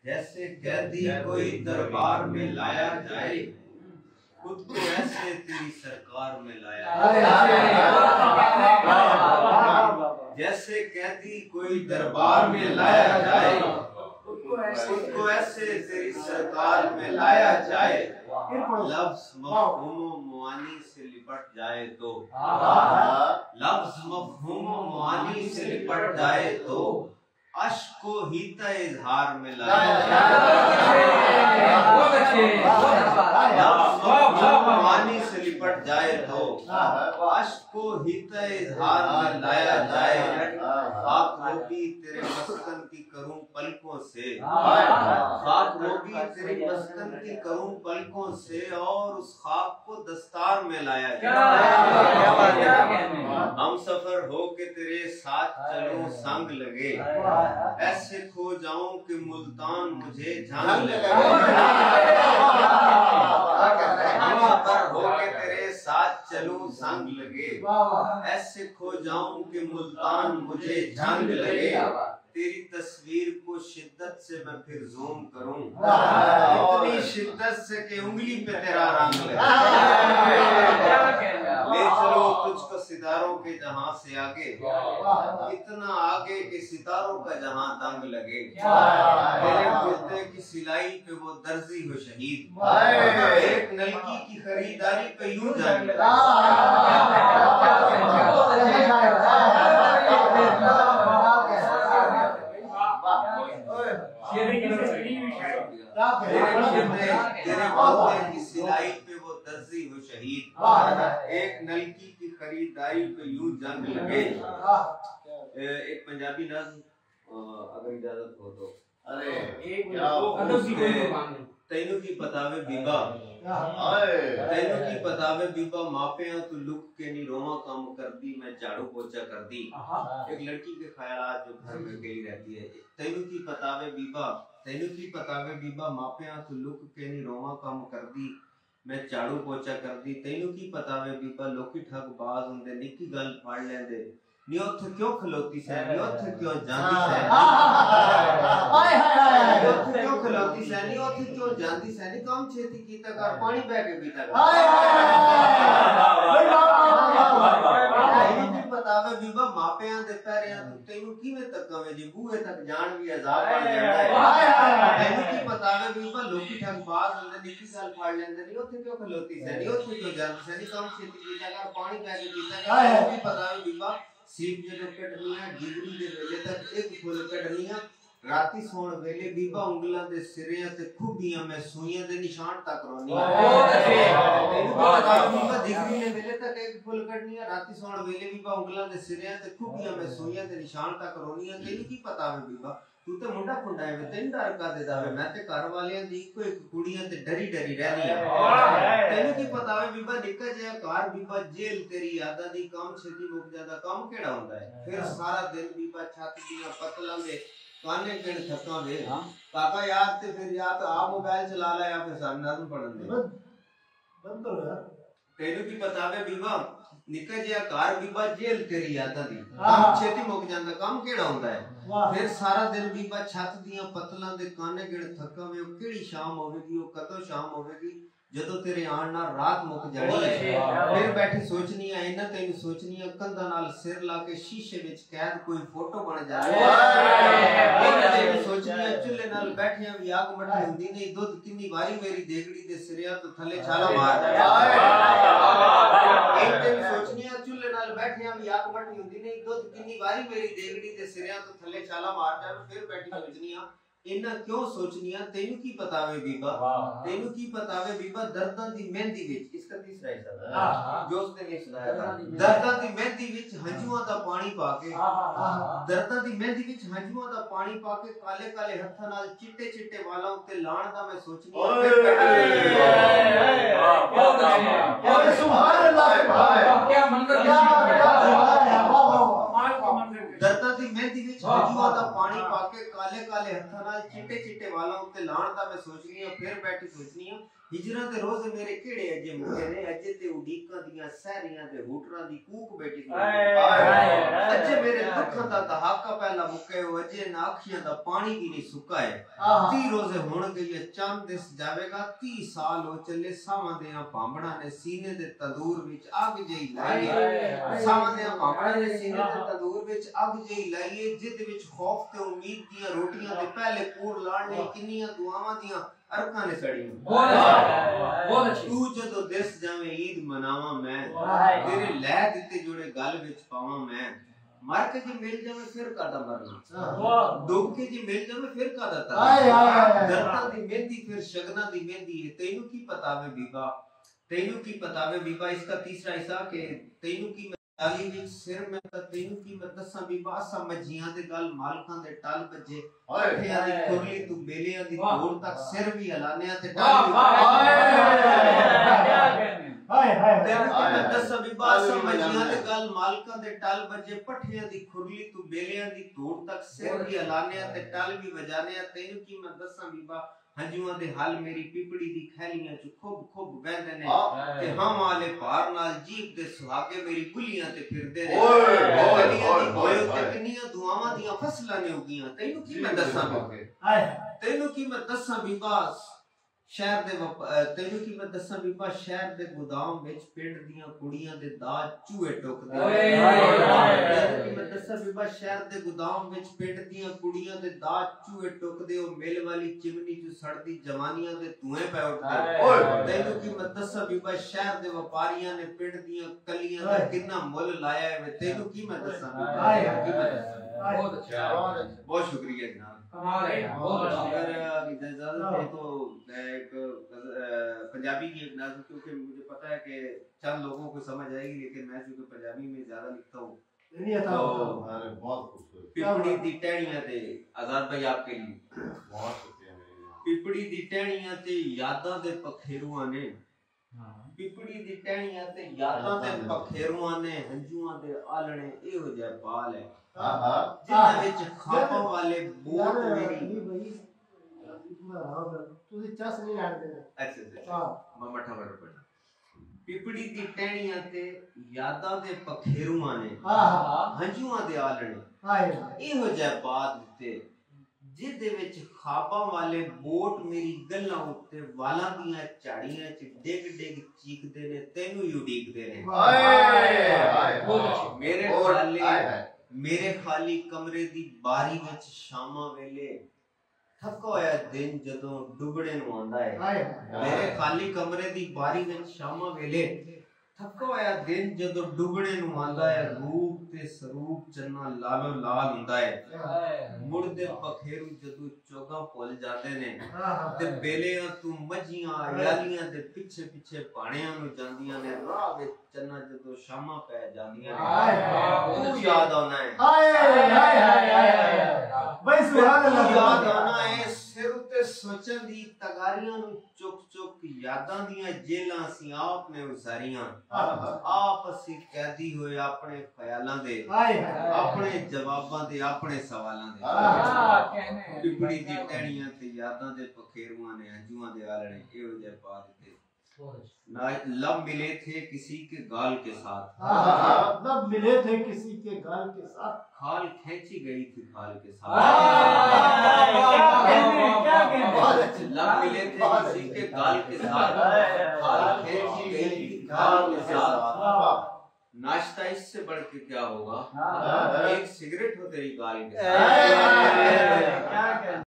जैसे कैदी कोई दरबार में लाया जाए, खुद को ऐसे तेरी सरकार में लाया जाए। जैसे कैदी कोई दरबार में लाया जाए, खुद को ऐसे तेरी सरकार में लाया जाए। लफ्ज मफ़हूम मुआनी से लिपट जाए तो, लफ्ज मफ़हूम मुआनी से लिपट जाए तो अश्क को हीता इजहार में लाया जाए। मुआनी से लिपट जाए तो अश्क को हीता इजहार में लाया जाए। खाक रोबी तेरे मस्कन की करूं पलकों से, खाक रोबी तेरे मस्कन की करूं पलकों से, और उस खाक को दस्तार में लाया जाए। हम सफर हो के तेरे साथ चलूं संग लगे, ऐसे खो जाऊं कि मुल्तान मुझे जान लगे। हम सफर हो के तेरे साथ चलूं संग लगे, ऐसे खो जाऊं कि मुल्तान मुझे जंग लगे। तेरी तस्वीर को शिद्दत से मैं फिर ज़ूम करूं, इतनी शिद्दत से कि उंगली पे तेरा रंग लगे। ले चलो तुझको सितारों के जहां से आगे, इतना आगे कि सितारों का जहां दंग लगे। तेरे कुर्ते की सिलाई पे वो दर्जी हो शहीद, एक नलकी की खरीदारी पे यूं जंग लगे। तेरे की सिलाई पे वो दर्जी हो शहीद, एक नलकी की खरीदारी पे यूं जंग लगे। एक पंजाबी नज़्म अगर इजाजत हो तो। तैनू की पतावे बीबा, तैनू की पतावे बीबा, मापिया तू लुक के नी रोवा काम कर दी, मैं झाड़ू पोछा कर दी। एक लड़की के ख्यालात जो घर में गई रहती है। तैनू की पतावे बीबा, तैनू की पतावे बीबा, मापिया तू लुक के नी रोवा काम कर दी, मैं झाड़ू पोछा कर दी। तैनू की पतावे बीबा, लोकी ठग बाज हुंदे, निक्की गल फड़ लेंदे, नी उत्थे क्यों खलोती सै, नी उत्थे क्यों जांदी सै, नी उत्थे क्यों खलोती सै, नी उत्थे क्यों जांदी सै, नी काम छेती कीता कर, पानी बह के पीता कर। तैनू पतावे बीबा, मापियां दे पैरियां तू तैनू किवें तकावे, जे बूहे तक जान भी अजाब बन जांदा है। तैनू की पतावे बीबा, लोकी ठग बाज हुंदे, निक्की गल फड़ लेंदे, नी उत्थे क्यों खलोती सै, नी उत्थे क्यों जांदी सै, नी काम छेती कीता कर, पानी बह के पीता कर। तैनू की पतावे बीबा, सीप जदों कटनियां डिगरी दे वेले तक एक फुल कटनियां, राती सोण वेले बीबा उंगलां दे सिरियां ते खुबियां मैं सुइयां दे निशान तक रोनियां। बीबा डिगरी दे वेले तक एक फुल कटनियां, राती सोण वेले बीबा उंगलां दे सिरियां ते खुबियां मैं सुइयां दे निशान तक रोनियां। तैनू की पतावे बीबा, तू ते मुंडा फुंडा है, तैनू डर का दे दावे, मैं ते घर वालियां दी कोई कुड़ियां ते डरी डरी रहनी है। तैनू की पतावे बीबा, निक्का जिहा घर बीबा, जेल तेरी यादां दी, काम छेती मुक जांदा, काम केड़ा हुंदा है। फिर सारा दिन बीबा छत दियां पतलां दे काने किण थक्का वे, काका यार ते फिर या तो आप मोबाइल चला ला या फिर सारे नज़्म पढ़न दे। तैनू की पतावे बीबा, निक्का जिहा घर बीबा, जेल तेरी यादां दी, काम छेती मुक जांदा, काम केड़ा हुंदा है। फिर सारा दिन बीबा छत दियां पतलां दे काने गिण थक्का वे, ओ केड़ी शाम होवेगी, ओ कदों शाम होवेगी जदों तेरे आण नाल रात मुक जानी है। फिर बैठी सोचनी है, इन्ना तैनू सोचनी है, कंधां नाल सिर ला के शीशे विच कैद कोई फोटो बन जाए। इन्ना तैनू सोचनी है, चुल्हे नाल बैठियां भी अग मठी हुंदी नहीं, दुध किन्नी वारी मेरी देगड़ी दे सिरिया तो थले छाला मार जाए। एक दिन सोचनी है, चुल्हे नाल बैठियां भी अग मठी हुंदी नहीं, दुध किन्नी वारी मेरी देगड़ी दे सिरिया तो थले छाला मार जाए। फिर बैठी सोचनी है, इन्ना क्यों सोचनिया, तैनू की पतावे बीबा, तैनू की पतावे बीबा, दर्दां दी मेहंदी विच, इसका तीसरा हिस्सा जो उसने नहीं सुनाया था। दर्दां दी मेहंदी विच हंजुआं दा पानी पाके, दर्दां दी मेहंदी विच हंजुआं दा पानी पाके, काले काले हत्थां नाल चिट्टे चिट्टे वालां उत्ते लाण दा मैं सोचनी। सुभान अल्लाह, क्या मंजर, दर्दां दी मेहंदी विच हंजुआं दा पानी पाके, काले काले हत्थां नाल चिट्टे चिट्टे वालां उत्ते लाण दा मैं सोचनी। फिर बैठी सोचनी हिजरा दे रोजे मेरे केड़े अजे मुके ने अजे ते उडीकां दियां सहरियां ते हूटरां दी कूक बेटी अजे मेरे दुखां दा दहाका पहला मुके हो अजे ना अखियां दा पानी भी नहीं सुका है 30 रोजे होण गई चंद दिस जावेगा 30 साल हो चले सावां देयां भांबड़ा ने सीने दे तंदूर विच अग जई लाईए सावां देयां भांबड़ा ने सीने दे तंदूर विच अग जई लाईए जिद विच खौफ ते उम्मीद दियां रोटियां दे पहले पूर लाने किन्नियां दुआवां दियां अरकां ने सड़ी बहुत अच्छी तू जदों दिस जावे ईद मनावा मैं तेरे लै दिते जुड़े गल विच पावां मैं मर के जी मिल जावे फिर कादा मरना डूब के जी मिल जावे फिर कादा तरना दर्दां दी मेहंदी फिर शगना दी मेहंदी है तैनू की पता वे बीबा तैनू की पता वे बीबा इसका तीसरा हिस्सा के तैनू की ताली विच सिर में तैनू की मैं दसा बीबा असा मजियां दे गल मालकां दे टल बजे ठिया दी खुरली तू बेलियां दी दूर तक सिर भी हलाने ते टल तैनू की मैं दसा बीबा असा मजियां दे गल मालकां दे टल बजे पठिया दी खुरली तू बेलियां दी दूर तक सिर भी हलाने ते टल भी बजाने तैनू की मैं दसा बीबा हंजुआं दे हल मेरी पिपड़ी दी खैलियां च खूब खूब बहंदे ने ते हम वाले पार नाल जीप दे सुहागे मेरी गुलियां ते फिरदे ने गलियां दी होयो ते किन्नियां दुआवां दियां फसलां ने उगियां तैनू की मैं दसां तैनू की मैं दसां बीबा शहर दे तैनू की मैं दसां बीबा शहर दे गोदाम विच पिंड दियां कुड़ियां दे दाज चूहे टोकदे तैनू की मैं दसां बीबा शहर दे गोदाम विच पिंड दियां कुड़ियां दे दाज चूहे टोकदे ओ मिल वाली चिमनी च सड़दी जवानियां दे धुएं पै उठदे तैनू की मैं दसां बीबा शहर दे व्यापारियां ने पिंड दियां कलियां दा किन्ना मुल लाया है तैनू की मैं दसां बहुत अच्छा बहुत शुक्रिया जनाब अगर इजाजत है तो एक पंजाबी की एक नज़्म क्योंकि मुझे पता है कि चंद लोगों को समझ आएगी लेकिन मैं चूंकि पंजाबी में ज्यादा लिखता हूँ तो बहुत खूबसूरत पिपड़ी दी टहनियां ते आजाद भाई आपके लिए बहुत शुक्रिया पिपड़ी दी टहनियां ते यादां दे पखेरुआं ने पिपड़ी दी टहनियां ते यादां दे पखेरुआं ने हंजुआं दे आलणे इहो जिहा बाल है जिन्हां विच खापां वाले बूट मेरी ਤੁਸੀਂ ਚਸ ਨਹੀਂ ਲੈਣ ਦੇਣਾ अच्छा मैं मठा पर पढ़ा पिपड़ी दी टहनियां ते यादां दे पखेरुआं ने हंजुआं दे आलणे इहो जिहा बात दिते जिदे विच खापां वाले बोट मेरी गल्लां उत्ते वालां दियां झाड़ियां च डिग डिग चीकदे ने तैनू ही उडीकदे ने मेरे खाली कमरे दी बारी विच शामां वेले थका होया दिन जदों डुबड़े नूं आंदा है मेरे खाली कमरे दी बारी विच शामां वेले थका होया दिन जदों डुबड़े नूं आंदा है रूप ते स्वरूप चन्ना लालो लाल हुंदा है मुड़दे पखेरू जदों चोगा भुल जांदे ने ते बेलियां तू मजियां यालियां दे पिछे पिछे पाणियां नूं जांदियां ने राह विच चन्ना जदों शामां पै जांदियां ने तू याद आना है हाय हाय हाय भाई सुभान अल्लाह याद आना है सिर उते सोचन दी तगारियां नूं चुक चुक यादां दियां जेलां सी आप ने उसारियां आप असी कैदी होए अपने ख्यालां दे अपने जवाबां दे अपने सवालां दे पिपड़ी दी टहनियां ते यादां दे पखेरुआं ने हंजुआं दे आलणे इहो जे पा दिते ना लब मिले थे किसी के गाल के साथ लब मिले थे किसी के गाल के साथ खाल खींची गई थी खाल के साथ लब मिले थे किसी के गाल के साथ खाल खींची गई थी खाल के साथ नाश्ता इससे बढ़ के क्या होगा एक सिगरेट हो तेरी गाल के साथ